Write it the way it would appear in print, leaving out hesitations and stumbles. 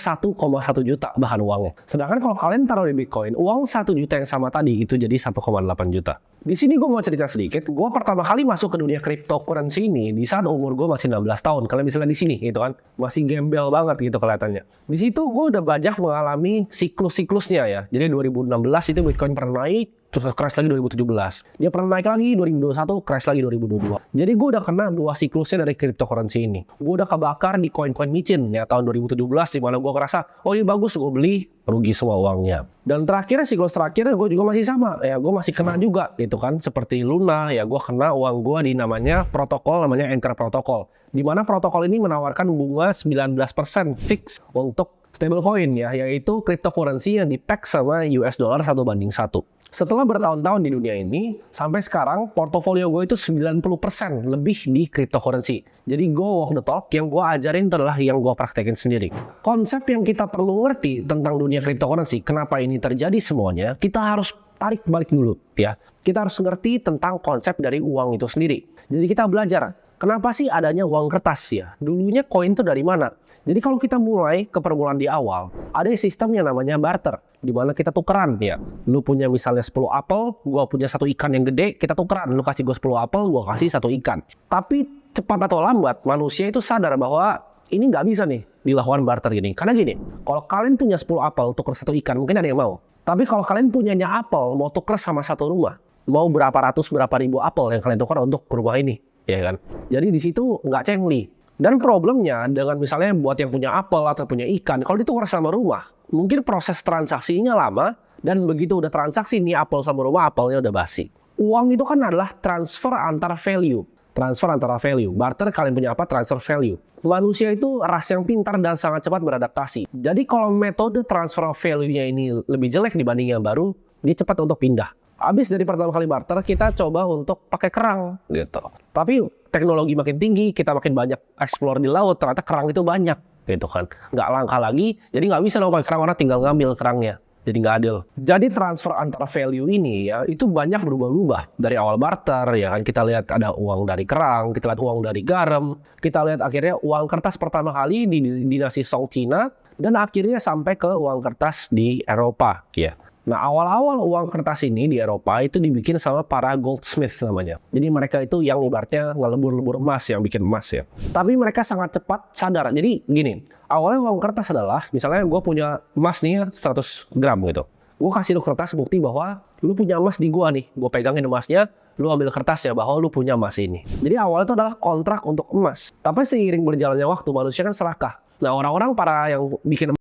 1,1 juta bahan uangnya. Sedangkan kalau kalian taruh di Bitcoin, uang 1 juta yang sama tadi itu jadi 1,8 juta. Di sini gue mau cerita sedikit. Gue pertama kali masuk ke dunia cryptocurrency ini di saat umur gue masih 16 tahun. Kalian bisa lihat di sini gitu kan. Masih gembel banget gitu kelihatannya. Di situ gue udah banyak mengalami siklus-siklusnya ya. Jadi 2016 itu Bitcoin pernah naik, terus crash lagi 2017. Dia pernah naik lagi 2021, crash lagi 2022. Jadi gue udah kena dua siklusnya dari cryptocurrency ini. Gue udah kebakar di koin-koin micin ya tahun 2017 di mana gue ngerasa, oh ini bagus, gue beli, rugi semua uangnya. Dan terakhirnya siklus terakhirnya gue juga masih sama ya, gue masih kena juga gitu kan, seperti Luna ya, gue kena uang gue di namanya protokol, namanya Anchor Protocol, di mana protokol ini menawarkan bunga 19% fix untuk stablecoin ya, yaitu cryptocurrency yang di-peg sama US dollar 1:1. Setelah bertahun-tahun di dunia ini, sampai sekarang portofolio gue itu 90% lebih di cryptocurrency. Jadi gue walk the talk, yang gue ajarin itu adalah yang gue praktekin sendiri. Konsep yang kita perlu ngerti tentang dunia cryptocurrency, kenapa ini terjadi semuanya, kita harus tarik balik dulu ya. Kita harus ngerti tentang konsep dari uang itu sendiri. Jadi kita belajar, kenapa sih adanya uang kertas ya? Dulunya koin itu dari mana? Jadi kalau kita mulai ke permulaan di awal, ada sistem yang namanya barter, di mana kita tukeran ya. Lu punya misalnya 10 apel, gua punya satu ikan yang gede, kita tukeran. Lu kasih gua 10 apel, gua kasih satu ikan. Tapi cepat atau lambat, manusia itu sadar bahwa ini nggak bisa nih dilakukan barter gini. Karena gini, kalau kalian punya 10 apel, tuker satu ikan, mungkin ada yang mau. Tapi kalau kalian punyanya apel, mau tuker sama satu rumah, mau berapa ratus, berapa ribu apel yang kalian tukar untuk rumah ini, ya kan? Jadi di situ nggak cengli. Dan problemnya dengan misalnya buat yang punya apel atau punya ikan, kalau ditukar sama rumah, mungkin proses transaksinya lama, dan begitu udah transaksi nih apel sama rumah, apelnya udah basi. Uang itu kan adalah transfer antara value. Transfer antara value. Barter kalian punya apa? Transfer value. Manusia itu ras yang pintar dan sangat cepat beradaptasi. Jadi kalau metode transfer value-nya ini lebih jelek dibanding yang baru, dia cepat untuk pindah. Habis dari pertama kali barter, kita coba untuk pakai kerang gitu. Tapi teknologi makin tinggi, kita makin banyak explore di laut, ternyata kerang itu banyak gitu kan. Nggak langka lagi, jadi nggak bisa dong pakai kerang, orang tinggal ngambil kerangnya. Jadi nggak adil. Jadi transfer antara value ini ya, itu banyak berubah-ubah. Dari awal barter ya kan, kita lihat ada uang dari kerang, kita lihat uang dari garam, kita lihat akhirnya uang kertas pertama kali di dinasti Song Cina, dan akhirnya sampai ke uang kertas di Eropa ya. Nah, awal-awal uang kertas ini di Eropa itu dibikin sama para goldsmith namanya. Jadi mereka itu yang ibaratnya ngelebur-lebur emas, yang bikin emas ya. Tapi mereka sangat cepat sadar. Jadi gini, awalnya uang kertas adalah, misalnya gue punya emas nih 100 gram gitu. Gue kasih lu kertas bukti bahwa lu punya emas di gua nih. Gue pegangin emasnya, lu ambil kertasnya bahwa lu punya emas ini. Jadi awalnya itu adalah kontrak untuk emas. Tapi seiring berjalannya waktu, manusia kan serakah. Nah, orang-orang para yang bikin